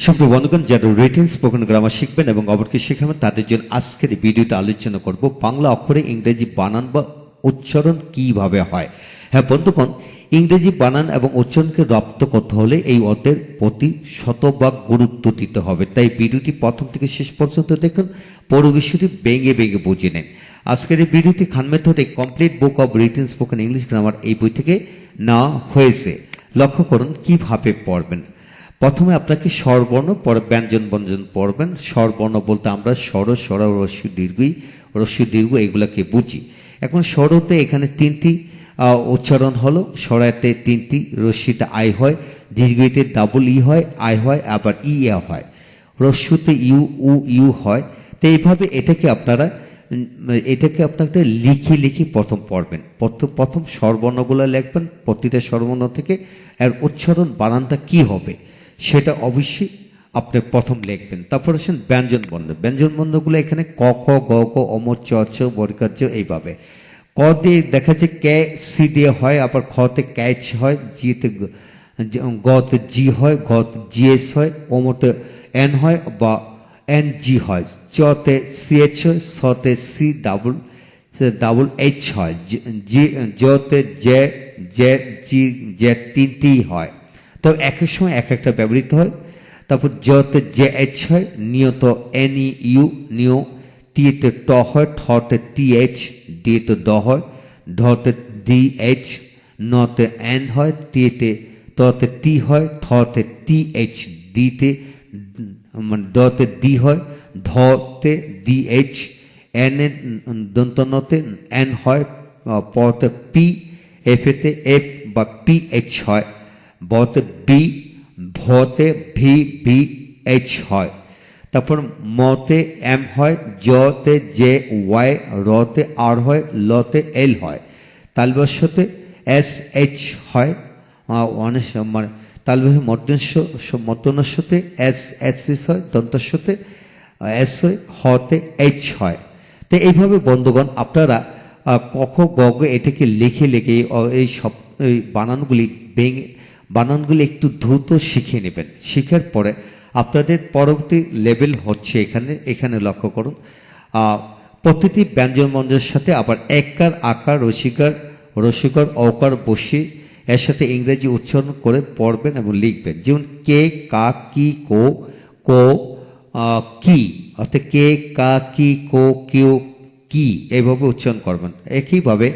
সুপ্রিয় বন্ধুগণ, যারা রিটেন স্পোকেন গ্রামার শিখবেন এবং অপরকে শেখাবেন তাদের জন্য আজকের এই ভিডিওতে আলোচনা করব বাংলা অক্ষরে ইংরেজি বানান বা উচ্চারণ কিভাবে হয়। হ্যাঁ বন্ধুগণ, ইংরেজি বানান এবং উচ্চারণকে রপ্ত করতে হলে এই অর্থের প্রতি শতভাগ গুরুত্ব দিতে হবে। তাই ভিডিওটি প্রথম থেকে শেষ পর্যন্ত দেখুন, পুরো বিষয়টি ভেঙে ভেঙে বুঝে নেন। আজকের এই ভিডিওটি খান মেথড এ complete book of written spoken English grammar এই বই থেকে নেওয়া হয়েছে। লক্ষ্য করুন কিভাবে পড়বেন। প্রথমে আপনাকে স্বরবর্ণ, পরে ব্যঞ্জন ব্যঞ্জন পড়বেন। স্বরবর্ণ বলতে আমরা স্বর, স্বর, রস্য দীর্ঘ এগুলাকে বুঝি। এখন স্বরতে এখানে তিনটি উচ্চারণ হলো। স্বরাতে তিনটি, রস্যিতে আই হয়, দীর্ঘতে ডাবল ই হয়, আই হয়, আবার ই হয়, রস্যতে ইউ উ ইউ হয়। তো এইভাবে এটাকে আপনাকে লিখে লিখে প্রথম পড়বেন। প্রথম স্বরবর্ণগুলো লিখবেন, প্রতিটা স্বরবর্ণ থেকে এর উচ্চারণ বানানটা কি হবে সেটা অবশ্যই আপনি প্রথম লিখবেন। তারপর আসেন ব্যঞ্জন বর্ণ। ব্যঞ্জন বর্ণগুলো এখানে ক, খ, গ, ঘ, অমর, চ, ছ, বর্গজ এইভাবে। ক দিয়ে দেখা যায় কে সি দিয়ে হয়, আবার খতে ক্যাচ হয়, জিতে গতে জি হয়, ঘতে জিএস হয়, অমতে এন হয় বা এন জি হয়, চতে সিএচ হয়, সতে সি ডাবল এইচ হয়, জতে জে জে জি জে তিনটি হয়। তো এক এক সময় এক একটা ব্যবহৃত হয়। তারপর জতে জে এইচ হয়, নিয়ত এন ইউ নিয়, টিতে ট হয়, ঠতে টি এইচ, ডিতে ড হয়, ঢতে ডি এইচ, নতে এন হয়, টিতে ততে টি হয়, ঠতে টি এইচ, ডিতে ডতে ডি হয়, ধতে ডি এইচ, এন এ দন্তনতে এন হয়, পতে পি, এফেতে এফ বা পি এইচ হয়, বতে বি, ভতে ভি ভি এইচ হয়। তারপর মতে এম হয়, জতে জে ওয়াই, রতে আর হয়, লতে এল হয়, তালবস্যতে এস এইচ হয়, অনেক মানে তালবস্য মধ্যস্যতে এস এস হয়, দন্তস্যতে এস হয়, হতে এইচ হয়। তো এইভাবে বন্ধুগণ আপনারা ক খ গ ঘ এটাকে লিখে লিখে এই বানানগুলি একটু দ্রুত শিখে নেবেন। শিখার পরে আপনাদের পরবর্তী লেভেল হচ্ছে এখানে লক্ষ্য করুন, প্রতিটি ব্যঞ্জন বর্ণের সাথে আবার একার, আকার, রসিকার, অকার বসিয়ে এর সাথে ইংরেজি উচ্চারণ করে পড়বেন এবং লিখবেন। যেমন কে, কা, কি, কো, কি, অর্থাৎ কে, কা, কি, কো, কিউ, কি এইভাবে উচ্চারণ করবেন। একইভাবে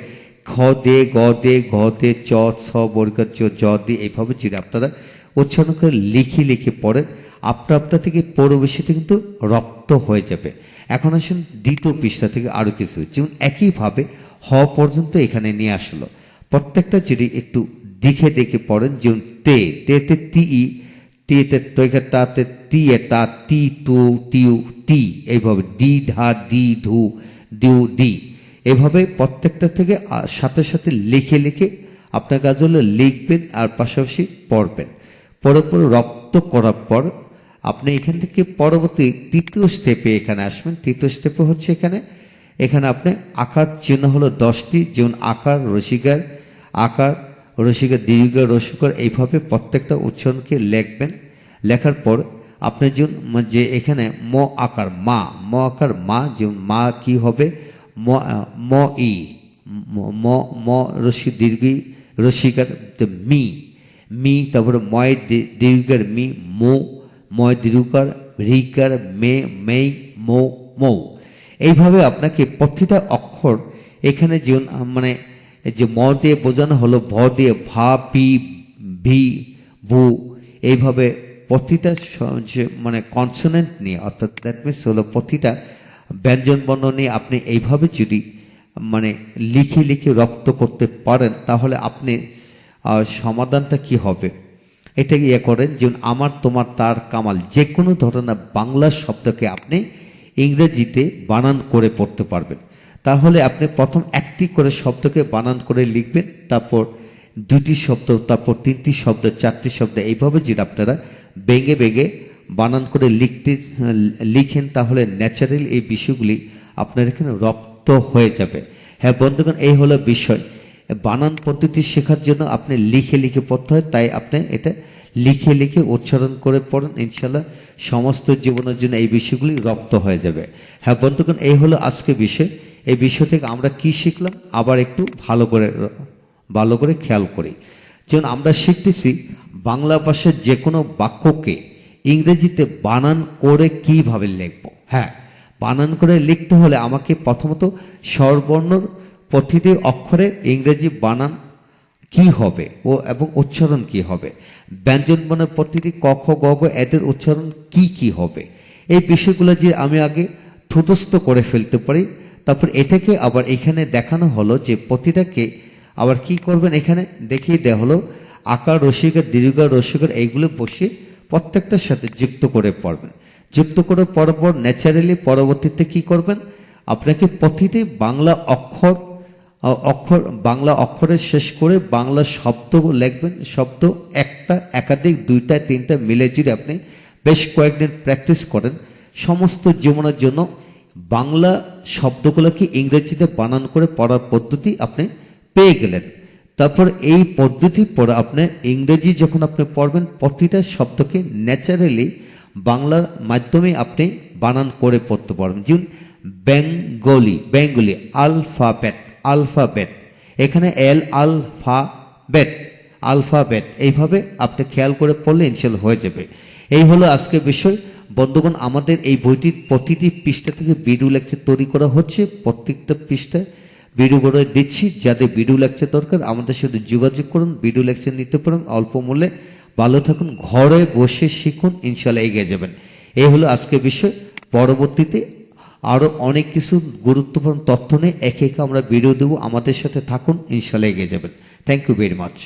খ দে, গ দে, ঘ দে, চ, ছ, বর্গা, জ দে এইভাবে যদি আপনারা উচ্চারণ করে লিখে লিখে পড়েন, আপনার থেকে পরিবেশিতে কিন্তু রপ্ত হয়ে যাবে। এখন আসেন দ্বিতীয় পৃষ্ঠা থেকে আরো কিছু, যেমন একইভাবে হ পর্যন্ত এখানে নিয়ে আসলো। প্রত্যেকটা যদি একটু দেখে দেখে পড়েন, যেমন তে, তে টি ই, টিতে টাতে টি এ টা, টি টু টিউ টি, এইভাবে ডি ঢা, ডি ধু ডিউ ডি, এভাবে প্রত্যেকটা থেকে সাথে সাথে লিখে লিখে আপনার কাজ হলো লিখবেন আর পাশাপাশি পড়বেন। পরে রপ্ত করার পর আপনি এখান থেকে পরবর্তী তৃতীয় স্টেপে এখানে আসবেন। তৃতীয় স্টেপে হচ্ছে এখানে আপনি আকার চিহ্ন হলো 10টি, যেমন আকার, রসিকার, দীর্ঘ, রসিকার এইভাবে প্রত্যেকটা উচ্চারণকে লিখবেন। লেখার পর আপনি যে এখানে ম আকার মা, যেমন মা কি হবে, ম ই, ম রস্য দীর্ঘ, রসিকার মি, তারপরে ময় দীর্ঘার মি, ময় দীর্ঘকার, রিকার, মেই, মৌ। এইভাবে আপনাকে প্রতিটা অক্ষর এখানে মানে যে ম দিয়ে বোঝানো হলো, ভ দিয়ে ভা, পি, ভি, ভু, এইভাবে প্রতিটা মানে কনসোনেন্ট নিয়ে, অর্থাৎ দ্যাট মিনস হলো প্রতিটা ব্যঞ্জন বর্ণ নিয়ে আপনি এইভাবে যদি মানে লিখে লিখে রপ্ত করতে পারেন, তাহলে আপনি সমাধানটা কি হবে এটা করেন। যেমন আমার, তোমার, তার, কামাল, যে কোনো ধরনের বাংলা শব্দকে আপনি ইংরেজিতে বানান করে পড়তে পারবেন। তাহলে আপনি প্রথম একটি করে শব্দকে বানান করে লিখবেন, তারপর দুটি শব্দ, তারপর তিনটি শব্দ, চারটি শব্দ, এইভাবে যদি আপনারা ভেঙে ভেঙে বানান করে লিখেন, তাহলে ন্যাচারাল এই বিষয়গুলি আপনার এখানে রপ্ত হয়ে যাবে। হ্যাঁ বন্ধুগণ, এই হলো বিষয়। বানান পদ্ধতি শেখার জন্য আপনি লিখে লিখে পড়তে হয়, তাই আপনি এটা লিখে লিখে উচ্চারণ করে পড়েন, ইনশাল্লাহ সমস্ত জীবনের জন্য এই বিষয়গুলি রপ্ত হয়ে যাবে। হ্যাঁ বন্ধুগণ, এই হলো আজকে বিষয়। এই বিষয় থেকে আমরা কি শিখলাম আবার একটু ভালো করে খেয়াল করি। যেমন আমরা শিখতেছি বাংলা ভাষার যে কোনো বাক্যকে ইংরেজিতে বানান করে কিভাবে লিখব। হ্যাঁ, বানান করে লিখতে হলে আমাকে প্রথমত স্বরবর্ণর প্রতিটি অক্ষরের ইংরেজি বানান কি হবে এবং উচ্চারণ কি হবে, ব্যঞ্জন বর্ণের প্রতিটি ক খ গ ঘ এদের উচ্চারণ কি হবে, এই বিষয়গুলো যে আমি আগে ঠুতস্থ করে ফেলতে পারি। তারপর এটাকে আবার এখানে দেখানো হলো যে প্রতিটাকে আবার কি করবেন, এখানে দেখিয়ে দেওয়া হলো আকার রসিকার দীর্ঘার রসিকার এইগুলো বসে প্রত্যেকটার সাথে যুক্ত করে পড়বেন। যুক্ত করে পরপর ন্যাচারালি পরবর্তীতে কি করবেন, আপনাকে প্রতিটি বাংলা বাংলা অক্ষরের শেষ করে বাংলা শব্দ লিখবেন। শব্দ একটা, একাধিক, দুইটা, তিনটা মিলে যদি আপনি বেশ কয়েকদিন প্র্যাকটিস করেন, সমস্ত জীবনের জন্য বাংলা শব্দগুলোকে ইংরেজিতে বানান করে পড়ার পদ্ধতি আপনি পেয়ে গেলেন। তারপর এই পদ্ধতি পড়ে আপনি ইংরেজি যখন আপনি পড়বেন, প্রতিটা শব্দকে ন্যাচারালি বাংলার মাধ্যমে আপনি বানান করে পড়তে পারবেন। যেমন বেঙ্গলি আলফাবেট, এখানে আলফাবেট এইভাবে আপনি খেয়াল করে পড়লে ইনশাল্লাহ হয়ে যাবে। এই হলো আজকে বিষয়। বন্ধুগণ, আমাদের এই বইটির প্রতিটি পৃষ্ঠা থেকে ভিডিও লেকচার তৈরি করা হচ্ছে। প্রত্যেকটা পৃষ্ঠায় ভিডিও করে দিচ্ছি। যাদের ভিডিও লেকচার দরকার আমাদের সাথে যোগাযোগ করুন, ভিডিও লেকচার নিতে পারেন অল্প মূল্যে। ভালো থাকুন, ঘরে বসে শিখুন, ইনশাল্লাহ এগিয়ে যাবেন। এই হলো আজকে বিষয়। পরবর্তীতে আরো অনেক কিছু গুরুত্বপূর্ণ তথ্য নিয়ে একে একে আমরা ভিডিও দেবো। আমাদের সাথে থাকুন, ইনশাল্লাহ এগিয়ে যাবেন। Thank you very much.